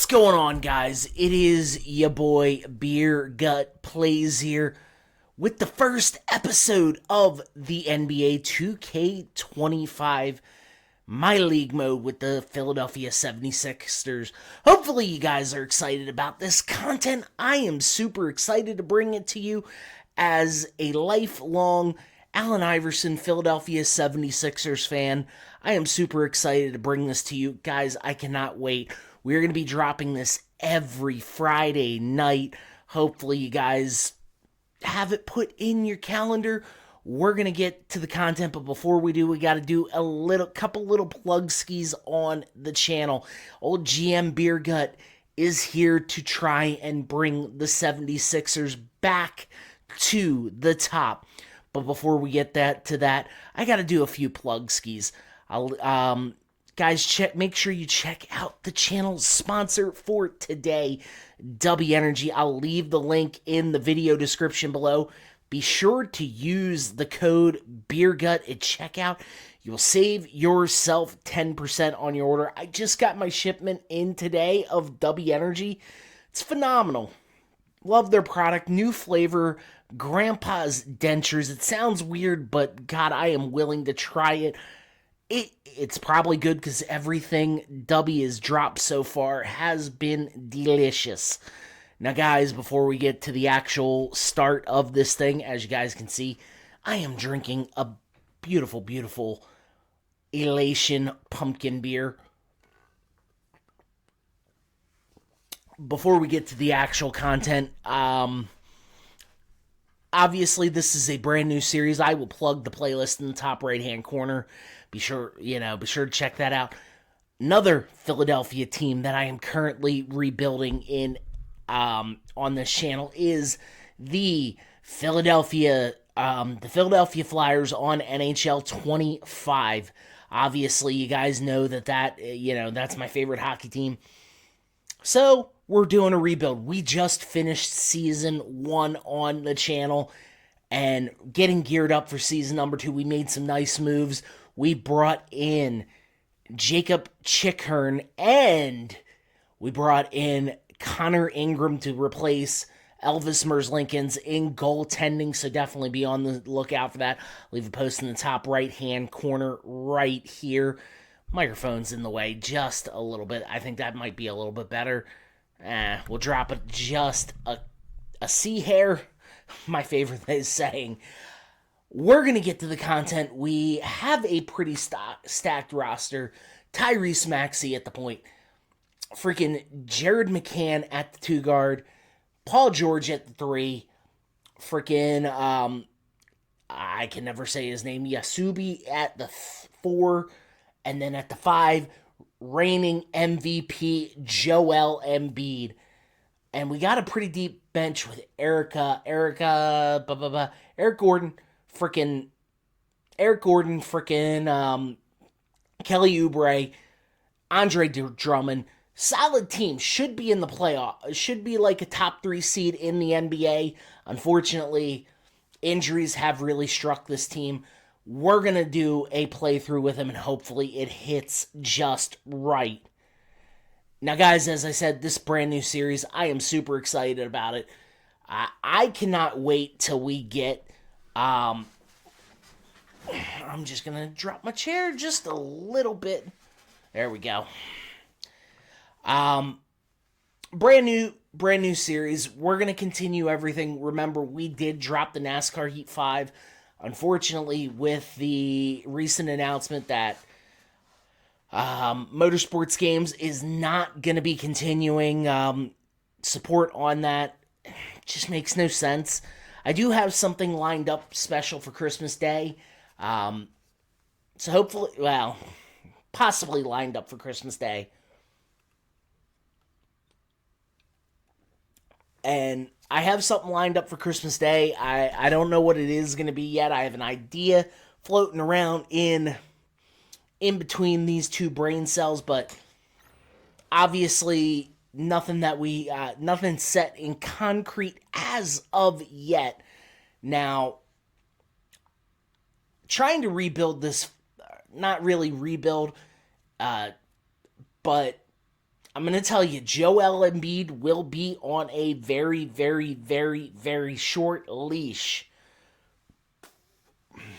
going on, guys? It is your boy Beer Gut Plays here with the first episode of the NBA 2K25 MyLeague mode with the Philadelphia 76ers. Hopefully you guys are excited about this content. I am super excited to bring it to you as a lifelong Allen Iverson Philadelphia 76ers fan. I am super excited to bring this to you. Guys, I cannot wait. We're going to be dropping this every Friday night. Hopefully you guys have it put in your calendar. We're going to get to the content, but before we do, we got to do a couple little plug skis on the channel. Old GM Beer Gut is here to try and bring the 76ers back to the top. But before we get to that, I got to do a few plug skis. Guys, make sure you check out the channel's sponsor for today, Dubby Energy. I'll leave the link in the video description below. Be sure to use the code BeerGut at checkout. You will save yourself 10% on your order. I just got my shipment in today of Dubby Energy. It's phenomenal. Love their product. New flavor, Grandpa's Dentures. It sounds weird, but God, I am willing to try it. It's probably good because everything Dubby has dropped so far has been delicious. Now, guys, before we get to the actual start of this thing, as you guys can see, I am drinking a beautiful, beautiful Elation pumpkin beer. Before we get to the actual content, obviously this is a brand new series. I will plug the playlist in the top right-hand corner. Be sure to check that out. Another Philadelphia team that I am currently rebuilding in on this channel is the Philadelphia Flyers on NHL 25. Obviously, you guys know that's my favorite hockey team. So, we're doing a rebuild. We just finished season 1 on the channel and getting geared up for season number 2. We made some nice moves. We brought in Jacob Chickern and we brought in Connor Ingram to replace Elvis Merzlikins in goaltending, so definitely be on the lookout for that. Leave a post in the top right-hand corner right here. Microphone's in the way just a little bit. I think that might be a little bit better. We'll drop it just a C hair. My favorite saying. We're going to get to the content. We have a pretty stacked roster. Tyrese Maxey at the point. Freaking Jared McCann at the 2 guard. Paul George at the 3. Freaking, I can never say his name. Yasubi at the 4. And then at the 5, reigning MVP Joel Embiid. And we got a pretty deep bench with Eric Gordon, Kelly Oubre, Andre Drummond. Solid team. Should be in the playoff. Should be like a top 3 seed in the NBA. Unfortunately, injuries have really struck this team. We're going to do a playthrough with him and hopefully it hits just right. Now, guys, as I said, this brand new series, I am super excited about it. I cannot wait till we get... I'm just going to drop my chair just a little bit. There we go. Brand new series. We're going to continue everything. Remember, we did drop the NASCAR Heat 5. Unfortunately, with the recent announcement that Motorsports Games is not going to be continuing support on that, it just makes no sense. I do have something lined up special for Christmas Day. So hopefully, possibly lined up for Christmas Day. And I have something lined up for Christmas Day. I don't know what it is going to be yet. I have an idea floating around in between these two brain cells, but obviously nothing set in concrete as of yet. Now, trying to rebuild this, not really rebuild, but I'm going to tell you, Joel Embiid will be on a very, very, very, very short leash.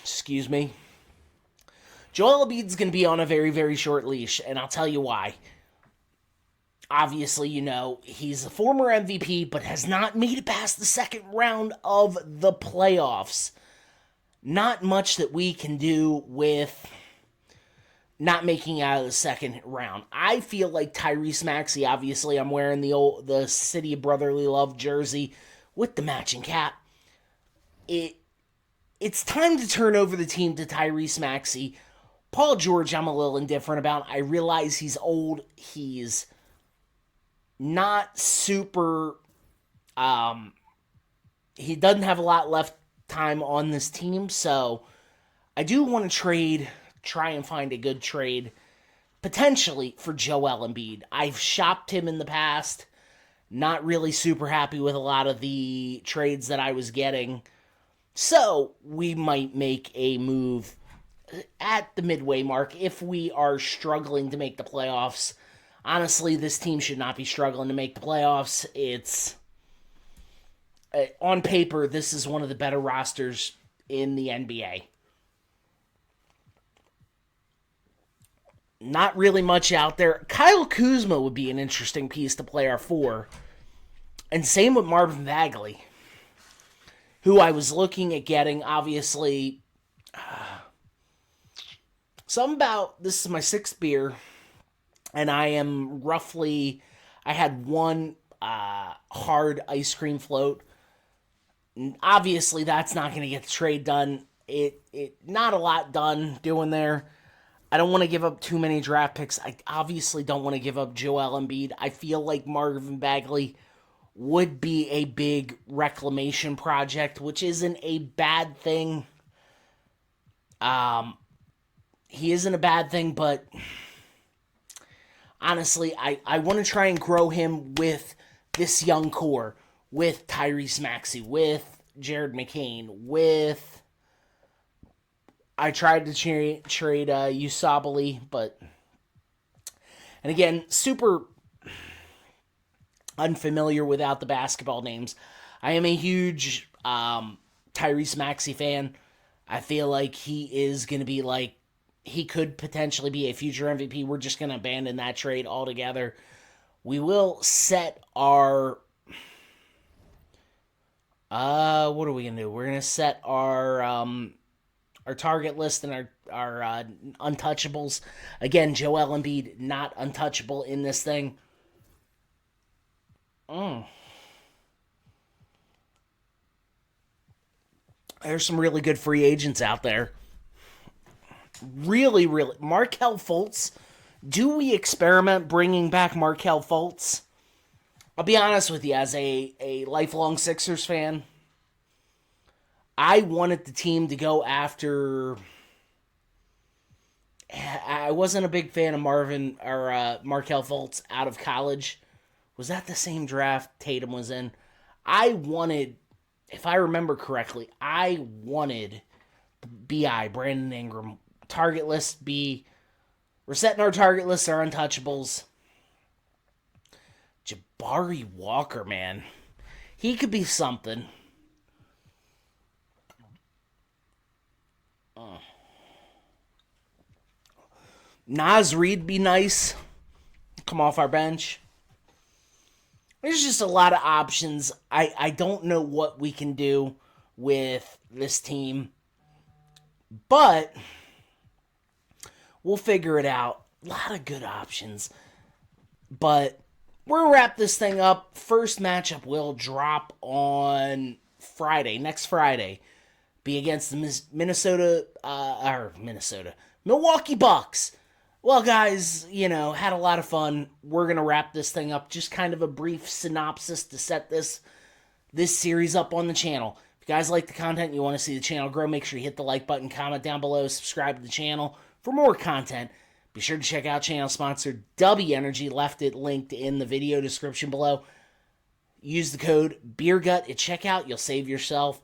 Excuse me. Joel Embiid's going to be on a very, very short leash, and I'll tell you why. Obviously, you know, he's a former MVP, but has not made it past the second round of the playoffs. Not much that we can do with not making it out of the second round. I feel like Tyrese Maxey, obviously I'm wearing the City of Brotherly Love jersey with the matching cap. It's time to turn over the team to Tyrese Maxey. Paul George, I'm a little indifferent about. I realize he's old. He's not super... he doesn't have a lot left time on this team, so I do want to try and find a good trade, potentially for Joel Embiid. I've shopped him in the past. Not really super happy with a lot of the trades that I was getting. So we might make a move at the midway mark if we are struggling to make the playoffs. Honestly, this team should not be struggling to make the playoffs. It's on paper, this is one of the better rosters in the NBA. Not really much out there. Kyle Kuzma would be an interesting piece to play our four. And same with Marvin Bagley, who I was looking at getting. Obviously, something about, this is my sixth beer, and I had one hard ice cream float. Obviously, that's not going to get the trade done. Not a lot done doing there. I don't want to give up too many draft picks. I obviously don't want to give up Joel Embiid. I feel like Marvin Bagley would be a big reclamation project, which isn't a bad thing. He isn't a bad thing, but honestly, I want to try and grow him with this young core, with Tyrese Maxey, with Jared McCain, with... I tried to trade Usabali, but... And again, super unfamiliar without the basketball names. I am a huge Tyrese Maxey fan. I feel like he is going to be like... He could potentially be a future MVP. We're just going to abandon that trade altogether. We will set our... what are we going to do? We're going to set our target list and our untouchables. Again, Joel Embiid, not untouchable in this thing. There's some really good free agents out there. Really. Markelle Fultz. Do we experiment bringing back Markelle Fultz? I'll be honest with you, as a lifelong Sixers fan, I wanted the team to go after... I wasn't a big fan of Markelle Fultz out of college. Was that the same draft Tatum was in? I wanted, if I remember correctly, I wanted B.I., Brandon Ingram, target list B. We're setting our target list, our untouchables. Jabari Walker, man. He could be something. Naz Reid be nice. Come off our bench. There's just a lot of options. I don't know what we can do with this team, but we'll figure it out. A lot of good options. But we're going to wrap this thing up. First matchup will drop on Friday, next Friday. Be against the Milwaukee Bucks. Well, guys, had a lot of fun. We're going to wrap this thing up. Just kind of a brief synopsis to set this series up on the channel. If you guys like the content, you want to see the channel grow, make sure you hit the like button, comment down below, subscribe to the channel for more content. Be sure to check out channel sponsor Dubby Energy. Left it linked in the video description below. Use the code BeerGut at checkout. You'll save yourself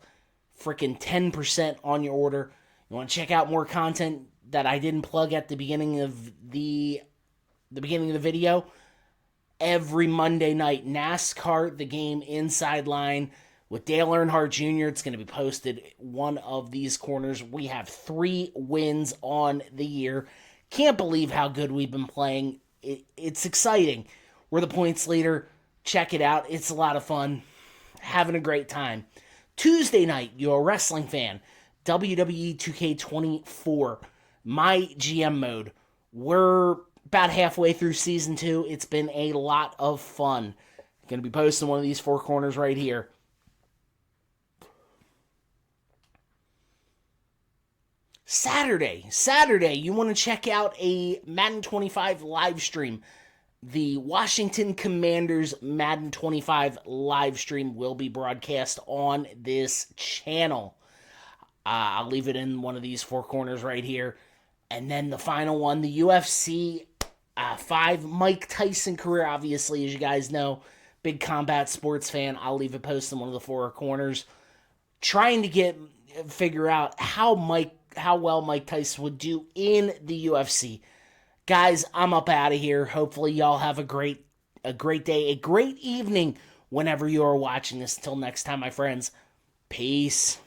freaking 10% on your order. You want to check out more content that I didn't plug at the beginning of the video? every Monday night. NASCAR, the game Inside Line with Dale Earnhardt Jr. It's going to be posted one of these corners. We have 3 wins on the year. Can't believe how good we've been playing. It's exciting. We're the points leader. Check it out. It's a lot of fun. Having a great time. Tuesday night, you're a wrestling fan. WWE 2K24. My GM mode. We're about halfway through Season 2. It's been a lot of fun. Going to be posting one of these 4 corners right here. Saturday, you want to check out a Madden 25 live stream. The Washington Commanders Madden 25 live stream will be broadcast on this channel. I'll leave it in one of these 4 corners right here. And then the final one, the UFC 5 Mike Tyson career, obviously, as you guys know. Big combat sports fan. I'll leave it posted in one of the 4 corners. Trying to figure out how well Mike Tyson would do in the UFC. Guys, I'm up out of here. Hopefully y'all have a great day, a great evening whenever you are watching this. Until next time, my friends. Peace.